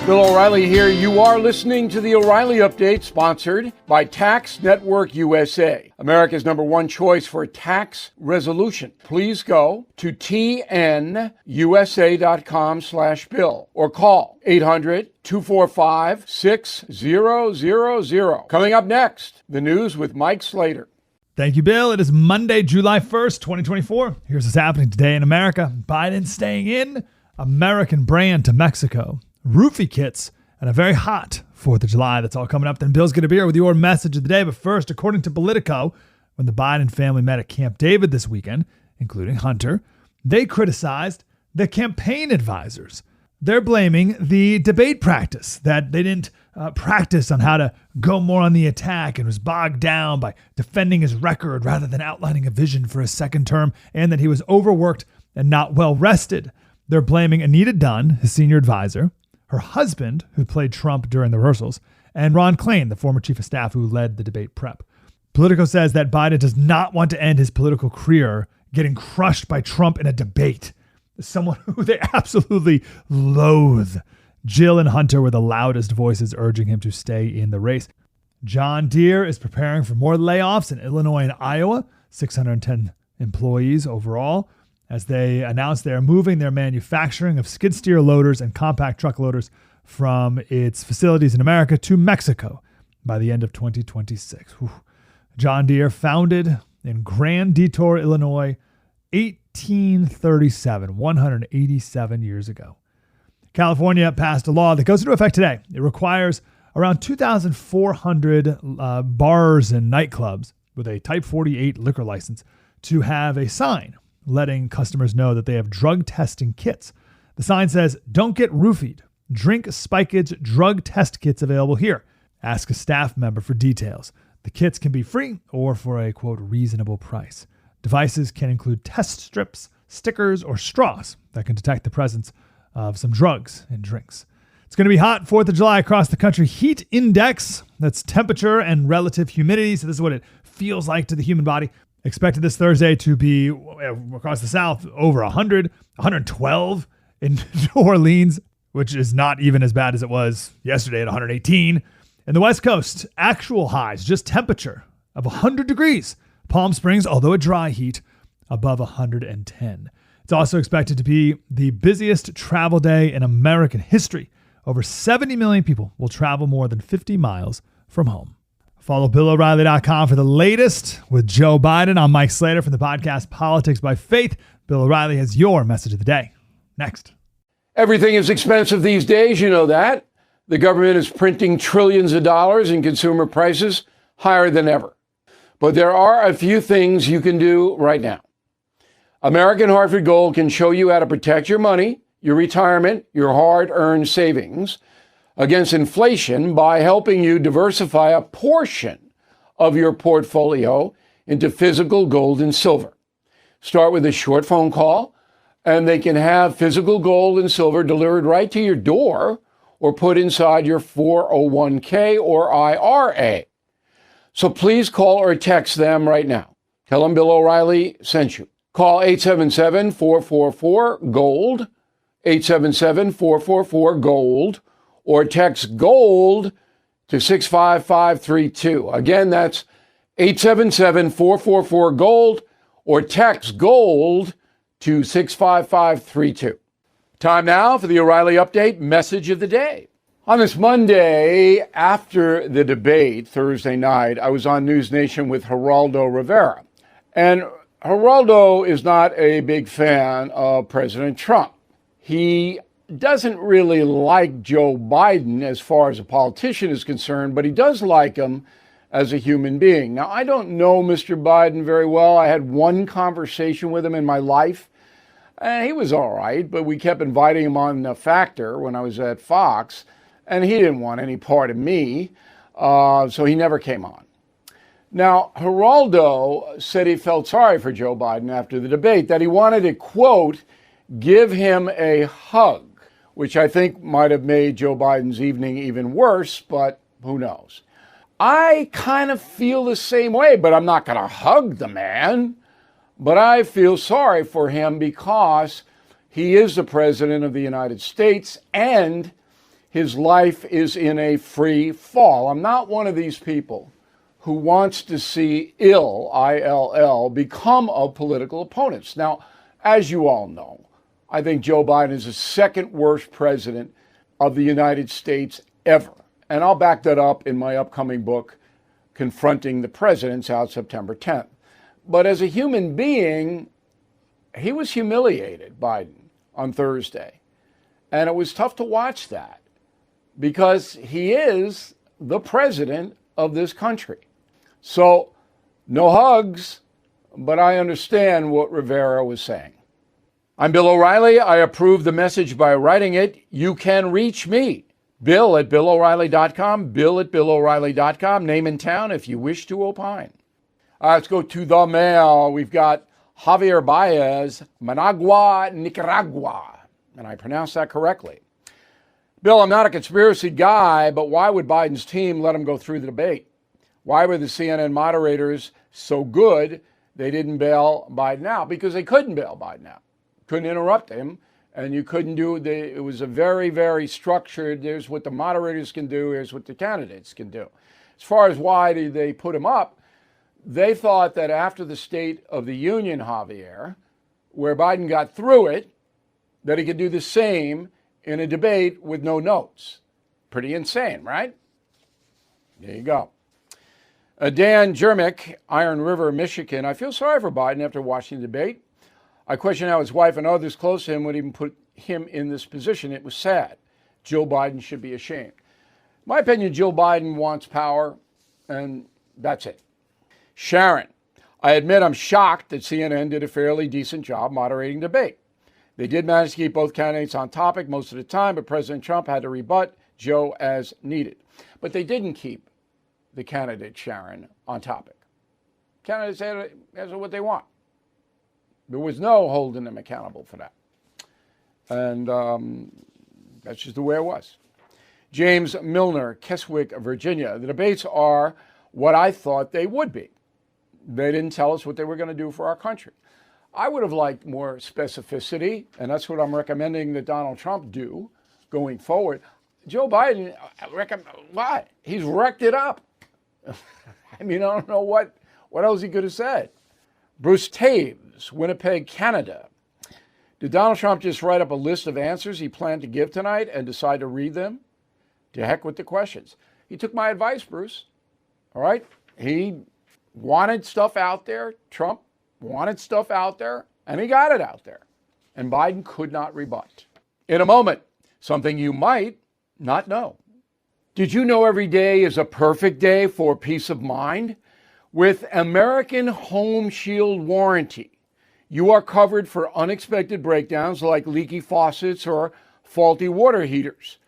Bill O'Reilly here. You are listening to the O'Reilly Update, sponsored by Tax Network USA, America's #1 choice for tax resolution. Please go to tnusa.com/bill or call 800-245-6000. Coming up next, the news with Mike Slater. Thank you, Bill. It is Monday, July 1st, 2024. Here's what's happening today in America. Biden staying in, American brand to Mexico, roofie kits, and a very hot 4th of July. That's all coming up. Then Bill's going to be here with your message of the day. But first, according to Politico, when the Biden family met at Camp David this weekend, including Hunter, they criticized the campaign advisors. They're blaming the debate practice, that they didn't practice on how to go more on the attack and was bogged down by defending his record rather than outlining a vision for his second term, and that he was overworked and not well rested. They're blaming Anita Dunn, his senior advisor, her husband, who played Trump during the rehearsals, and Ron Klain, the former chief of staff who led the debate prep. Politico says that Biden does not want to end his political career getting crushed by Trump in a debate. Someone who they absolutely loathe. Jill and Hunter were the loudest voices urging him to stay in the race. John Deere is preparing for more layoffs in Illinois and Iowa, 610 employees overall, as they announced they are moving their manufacturing of skid steer loaders and compact truck loaders from its facilities in America to Mexico by the end of 2026. Whew. John Deere, founded in Grand Detour, Illinois, 1837, 187 years ago. California passed a law that goes into effect today. It requires around 2,400 bars and nightclubs with a Type 48 liquor license to have a sign letting customers know that they have drug testing kits. The sign says, "Don't get roofied. Drink Spikeage drug test kits available here. Ask a staff member for details. The kits can be free or for a, quote, reasonable price. Devices can include test strips, stickers, or straws that can detect the presence of some drugs in drinks." It's going to be hot 4th of July across the country. Heat index, that's temperature and relative humidity. So this is what it feels like to the human body. Expected this Thursday to be across the South over 100, 112 in New Orleans, which is not even as bad as it was yesterday at 118. In the West Coast, actual highs, just temperature of 100 degrees. Palm Springs, although a dry heat, above 110. It's also expected to be the busiest travel day in American history. Over 70 million people will travel more than 50 miles from home. Follow BillO'Reilly.com for the latest with Joe Biden. I'm Mike Slater from the podcast Politics by Faith. Bill O'Reilly has your message of the day. Next. Everything is expensive these days, you know that. The government is printing trillions of dollars and consumer prices higher than ever. But there are a few things you can do right now. American Hartford Gold can show you how to protect your money, your retirement, your hard-earned savings against inflation by helping you diversify a portion of your portfolio into physical gold and silver. Start with a short phone call, and they can have physical gold and silver delivered right to your door or put inside your 401k or IRA. So please call or text them right now. Tell them Bill O'Reilly sent you. Call 877-444-GOLD, 877-444-GOLD, or text GOLD to 65532. Again, that's 877-444-GOLD, or text GOLD to 65532. Time now for the O'Reilly Update message of the day. On this Monday, after the debate Thursday night, I was on News Nation with Geraldo Rivera. And Geraldo is not a big fan of President Trump. He doesn't really like Joe Biden as far as a politician is concerned, but he does like him as a human being. Now, I don't know Mr. Biden very well. I had one conversation with him in my life, and he was all right, but we kept inviting him on the Factor when I was at Fox, and he didn't want any part of me, so he never came on. Now, Geraldo said he felt sorry for Joe Biden after the debate, that he wanted to, quote, give him a hug, which I think might have made Joe Biden's evening even worse, but who knows? I kind of feel the same way, but I'm not going to hug the man. But I feel sorry for him because he is the president of the United States and his life is in a free fall. I'm not one of these people who wants to see I-L-L, become of political opponents. Now, as you all know, I think Joe Biden is the second worst president of the United States ever. And I'll back that up in my upcoming book, Confronting the Presidents, out September 10th. But as a human being, he was humiliated, Biden, on Thursday. And it was tough to watch that because he is the president of this country. So, no hugs, but I understand what Rivera was saying. I'm Bill O'Reilly. I approve the message by writing it. You can reach me, Bill at BillO'Reilly.com, Bill at BillO'Reilly.com, name and town if you wish to opine. Let's go to the mail. We've got Javier Baez, Managua, Nicaragua. And I pronounced that correctly. Bill, I'm not a conspiracy guy, but why would Biden's team let him go through the debate? Why were the CNN moderators so good they didn't bail Biden out? Because they couldn't bail Biden out. Couldn't interrupt him, and you couldn't do it was a very, very structured, here's what the moderators can do, here's what the candidates can do. As far as why did they put him up, they thought that after the State of the Union, Javier, where Biden got through it, that he could do the same in a debate with no notes. Pretty insane, right? There you go. Dan Jermick, Iron River, Michigan. I feel sorry for Biden after watching the debate. I question how his wife and others close to him would even put him in this position. It was sad. Joe Biden should be ashamed. In my opinion, Joe Biden wants power, and that's it. Sharon, I admit I'm shocked that CNN did a fairly decent job moderating debate. They did manage to keep both candidates on topic most of the time, but President Trump had to rebut Joe as needed. But they didn't keep the candidate, Sharon, on topic. Candidates answer what they want. There was no holding them accountable for that. And that's just the way it was. James Milner, Keswick, Virginia. The debates are what I thought they would be. They didn't tell us what they were going to do for our country. I would have liked more specificity, and that's what I'm recommending that Donald Trump do going forward. Joe Biden, why? He's wrecked it up. I mean, I don't know what else he could have said. Bruce Taves, Winnipeg, Canada. Did Donald Trump just write up a list of answers he planned to give tonight and decide to read them? To heck with the questions. He took my advice, Bruce. All right? He wanted stuff out there. Trump wanted stuff out there, and he got it out there. And Biden could not rebut. In a moment, something you might not know. Did you know every day is a perfect day for peace of mind? With American Home Shield Warranty, you are covered for unexpected breakdowns like leaky faucets or faulty water heaters.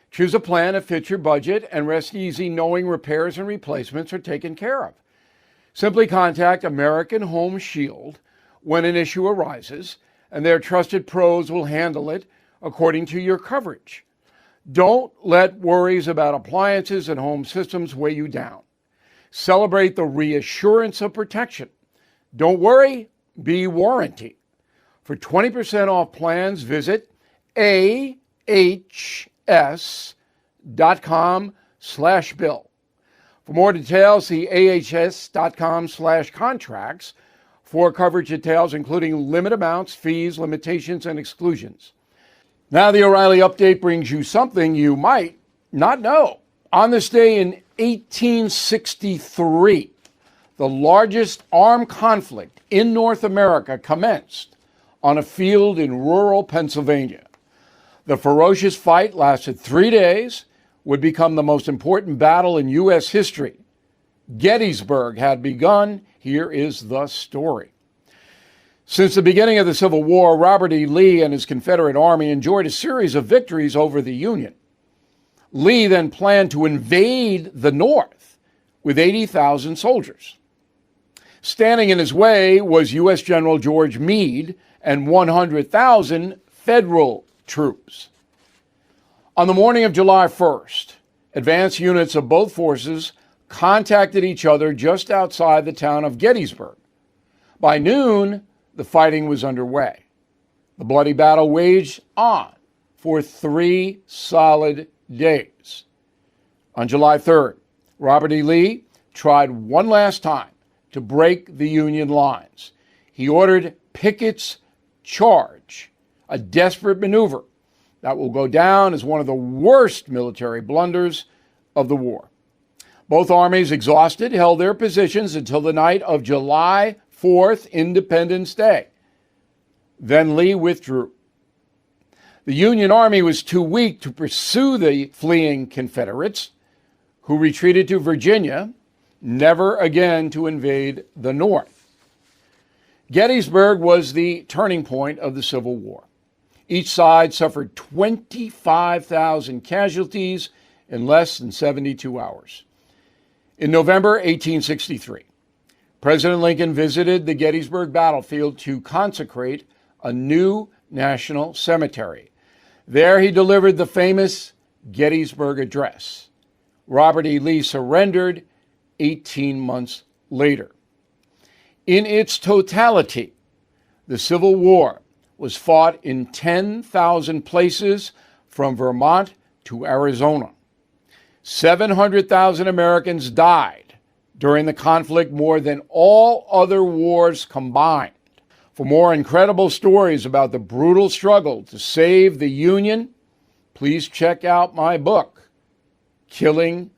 Choose a plan that fits your budget and rest easy knowing repairs and replacements are taken care of. Simply contact American Home Shield when an issue arises, and their trusted pros will handle it according to your coverage. Don't let worries about appliances and home systems weigh you down. Celebrate the reassurance of protection. Don't worry, be warranty. For 20% off plans, visit ahs.com/bill. For more details, see ahs.com/contracts for coverage details, including limit amounts, fees, limitations, and exclusions. Now the O'Reilly Update brings you something you might not know. On this day in 1863, the largest armed conflict in North America commenced on a field in rural Pennsylvania. The ferocious fight lasted 3 days, would become the most important battle in U.S. history. Gettysburg had begun. Here is the story. Since the beginning of the Civil War, Robert E. Lee and his Confederate Army enjoyed a series of victories over the Union. Lee then planned to invade the North with 80,000 soldiers. Standing in his way was U.S. General George Meade and 100,000 federal troops. On the morning of July 1st, advance units of both forces contacted each other just outside the town of Gettysburg. By noon, the fighting was underway. The bloody battle waged on for 3 solid days. On July 3rd, Robert E. Lee tried one last time to break the Union lines. He ordered Pickett's charge, a desperate maneuver that will go down as one of the worst military blunders of the war. Both armies, exhausted, held their positions until the night of July 4th, Independence Day. Then Lee withdrew. The Union Army was too weak to pursue the fleeing Confederates, who retreated to Virginia, never again to invade the North. Gettysburg was the turning point of the Civil War. Each side suffered 25,000 casualties in less than 72 hours. In November 1863, President Lincoln visited the Gettysburg battlefield to consecrate a new national cemetery. There he delivered the famous Gettysburg Address. Robert E. Lee surrendered 18 months later. In its totality, the Civil War was fought in 10,000 places from Vermont to Arizona. 700,000 Americans died during the conflict, more than all other wars combined. For more incredible stories about the brutal struggle to save the Union, please check out my book, Killing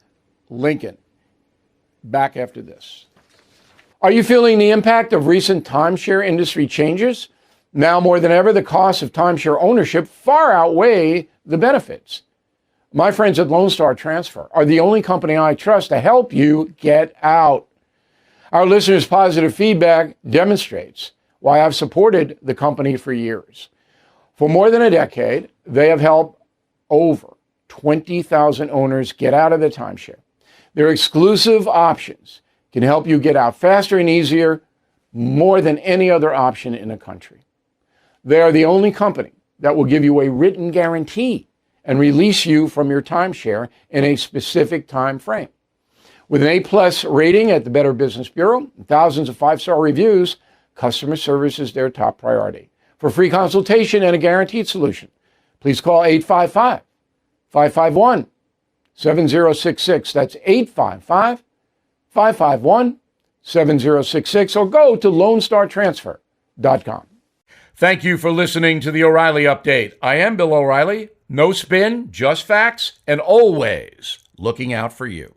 Lincoln. Back after this. Are you feeling the impact of recent timeshare industry changes? Now more than ever, the costs of timeshare ownership far outweigh the benefits. My friends at Lone Star Transfer are the only company I trust to help you get out. Our listeners' positive feedback demonstrates why I've supported the company for years. For more than a decade, they have helped over 20,000 owners get out of the timeshare. Their exclusive options can help you get out faster and easier, more than any other option in the country. They are the only company that will give you a written guarantee and release you from your timeshare in a specific time frame. With an A+ rating at the Better Business Bureau and thousands of 5-star reviews, customer service is their top priority. For free consultation and a guaranteed solution, please call 855-551-7066. That's 855-551-7066, or go to LoneStarTransfer.com. Thank you for listening to the O'Reilly Update. I am Bill O'Reilly. No spin, just facts, and always looking out for you.